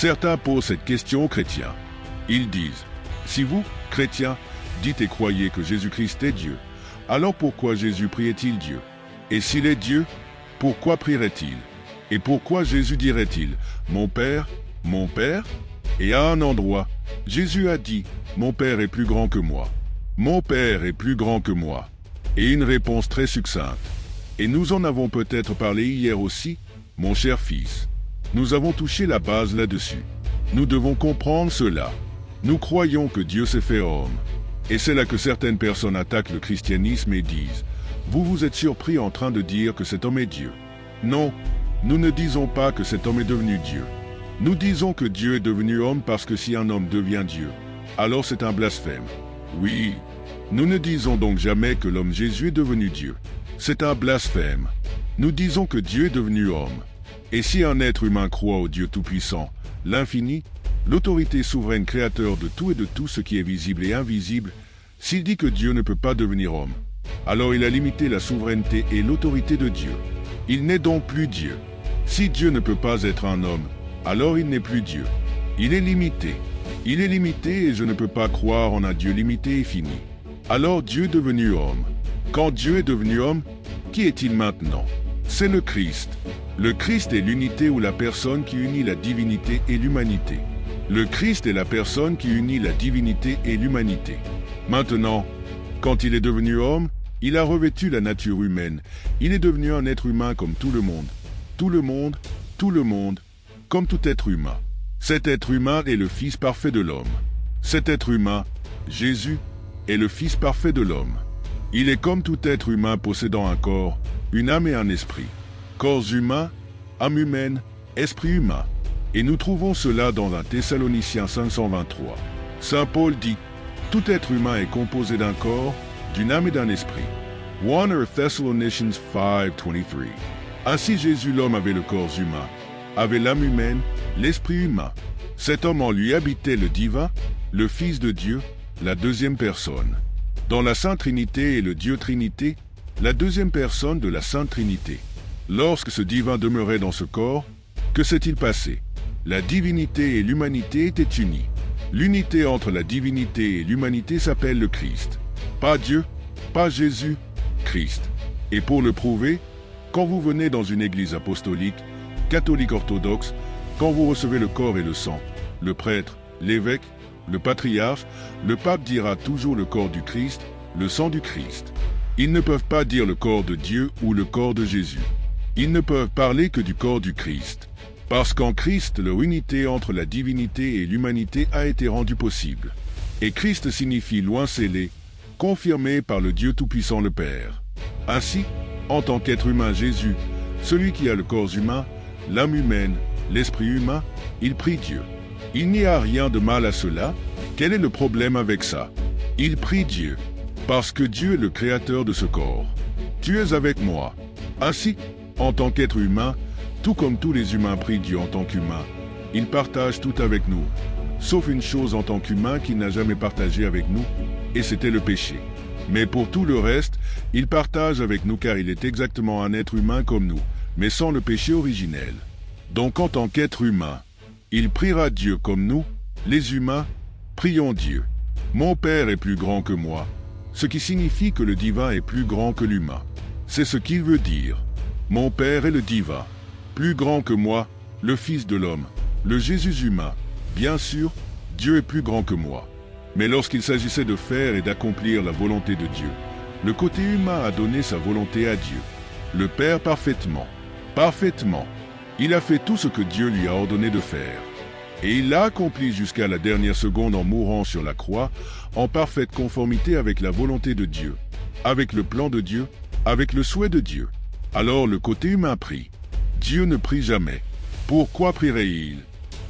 Certains posent cette question aux chrétiens. Ils disent, si vous, chrétiens, dites et croyez que Jésus-Christ est Dieu, alors pourquoi Jésus priait-il Dieu? Et s'il est Dieu, pourquoi prierait-il? Et pourquoi Jésus dirait-il, mon Père, mon Père? Et à un endroit, Jésus a dit, mon Père est plus grand que moi. Mon Père est plus grand que moi. Et une réponse très succincte. Et nous en avons peut-être parlé hier aussi, mon cher fils. Nous avons touché la base là-dessus. Nous devons comprendre cela. Nous croyons que Dieu s'est fait homme. Et c'est là que certaines personnes attaquent le christianisme et disent, vous vous êtes surpris en train de dire que cet homme est Dieu. Non, nous ne disons pas que cet homme est devenu Dieu. Nous disons que Dieu est devenu homme parce que si un homme devient Dieu, alors c'est un blasphème. Oui, nous ne disons donc jamais que l'homme Jésus est devenu Dieu. C'est un blasphème. Nous disons que Dieu est devenu homme. Et si un être humain croit au Dieu Tout-Puissant, l'infini, l'autorité souveraine créateur de tout et de tout ce qui est visible et invisible, s'il dit que Dieu ne peut pas devenir homme, alors il a limité la souveraineté et l'autorité de Dieu. Il n'est donc plus Dieu. Si Dieu ne peut pas être un homme, alors il n'est plus Dieu. Il est limité. Il est limité et je ne peux pas croire en un Dieu limité et fini. Alors Dieu est devenu homme. Quand Dieu est devenu homme, qui est-il maintenant? C'est le Christ. Le Christ est l'unité ou la personne qui unit la divinité et l'humanité. Le Christ est la personne qui unit la divinité et l'humanité. Maintenant, quand il est devenu homme, il a revêtu la nature humaine. Il est devenu un être humain comme tout le monde. Tout le monde, tout le monde, comme tout être humain. Cet être humain est le Fils parfait de l'homme. Cet être humain, Jésus, est le Fils parfait de l'homme. Il est comme tout être humain possédant un corps, une âme et un esprit. Corps humain, âme humaine, esprit humain. Et nous trouvons cela dans 1 Thessaloniciens 5:23. Saint Paul dit, tout être humain est composé d'un corps, d'une âme et d'un esprit. 1 Thessalonians 5:23. Ainsi Jésus l'homme avait le corps humain, avait l'âme humaine, l'esprit humain. Cet homme en lui habitait le divin, le Fils de Dieu, la deuxième personne. Dans la Sainte Trinité et le Dieu Trinité, la deuxième personne de la Sainte Trinité. Lorsque ce divin demeurait dans ce corps, que s'est-il passé? La divinité et l'humanité étaient unies. L'unité entre la divinité et l'humanité s'appelle le Christ. Pas Dieu, pas Jésus, Christ. Et pour le prouver, quand vous venez dans une église apostolique, catholique orthodoxe, quand vous recevez le corps et le sang, le prêtre, l'évêque, le patriarche, le pape dira toujours le corps du Christ, le sang du Christ. Ils ne peuvent pas dire le corps de Dieu ou le corps de Jésus. Ils ne peuvent parler que du corps du Christ. Parce qu'en Christ, leur unité entre la divinité et l'humanité a été rendue possible. Et Christ signifie loin scellé, confirmé par le Dieu Tout-Puissant le Père. Ainsi, en tant qu'être humain Jésus, celui qui a le corps humain, l'âme humaine, l'esprit humain, il prie Dieu. Il n'y a rien de mal à cela. Quel est le problème avec ça? Il prie Dieu, parce que Dieu est le créateur de ce corps. Tu es avec moi. Ainsi, en tant qu'être humain, tout comme tous les humains prient Dieu en tant qu'humain, il partage tout avec nous, sauf une chose en tant qu'humain qu'il n'a jamais partagé avec nous, et c'était le péché. Mais pour tout le reste, il partage avec nous car il est exactement un être humain comme nous, mais sans le péché originel. Donc en tant qu'être humain, il priera Dieu comme nous, les humains, prions Dieu. Mon Père est plus grand que moi, ce qui signifie que le divin est plus grand que l'humain. C'est ce qu'il veut dire. Mon Père est le divin, plus grand que moi, le Fils de l'homme, le Jésus humain. Bien sûr, Dieu est plus grand que moi. Mais lorsqu'il s'agissait de faire et d'accomplir la volonté de Dieu, le côté humain a donné sa volonté à Dieu. Le Père parfaitement. Parfaitement. Il a fait tout ce que Dieu lui a ordonné de faire. Et il l'a accompli jusqu'à la dernière seconde en mourant sur la croix, en parfaite conformité avec la volonté de Dieu, avec le plan de Dieu, avec le souhait de Dieu. Alors le côté humain prie. Dieu ne prie jamais. Pourquoi prierait-il?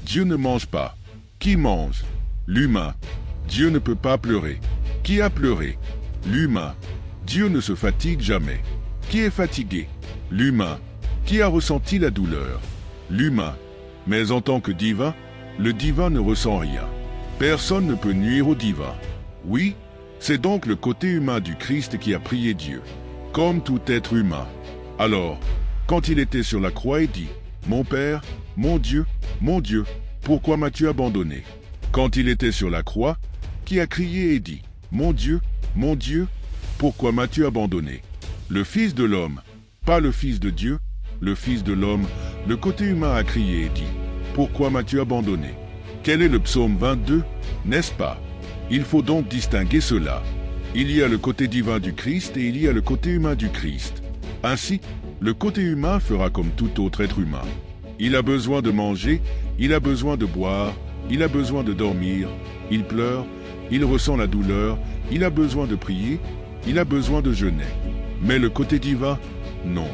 Dieu ne mange pas. Qui mange? L'humain. Dieu ne peut pas pleurer. Qui a pleuré? L'humain. Dieu ne se fatigue jamais. Qui est fatigué? L'humain. Qui a ressenti la douleur? L'humain. Mais en tant que divin, le divin ne ressent rien. Personne ne peut nuire au divin. Oui, c'est donc le côté humain du Christ qui a prié Dieu, comme tout être humain. Alors, quand il était sur la croix, il dit, « Mon Père, mon Dieu, pourquoi m'as-tu abandonné? Quand il était sur la croix, qui a crié et dit, mon Dieu, pourquoi m'as-tu abandonné? Le Fils de l'homme, pas le Fils de Dieu, le Fils de l'homme, le côté humain a crié et dit, pourquoi m'as-tu abandonné? Quel est le psaume 22, n'est-ce pas? Il faut donc distinguer cela. Il y a le côté divin du Christ et il y a le côté humain du Christ. Ainsi, le côté humain fera comme tout autre être humain. Il a besoin de manger, il a besoin de boire, il a besoin de dormir, il pleure, il ressent la douleur, il a besoin de prier, il a besoin de jeûner. Mais le côté divin, non.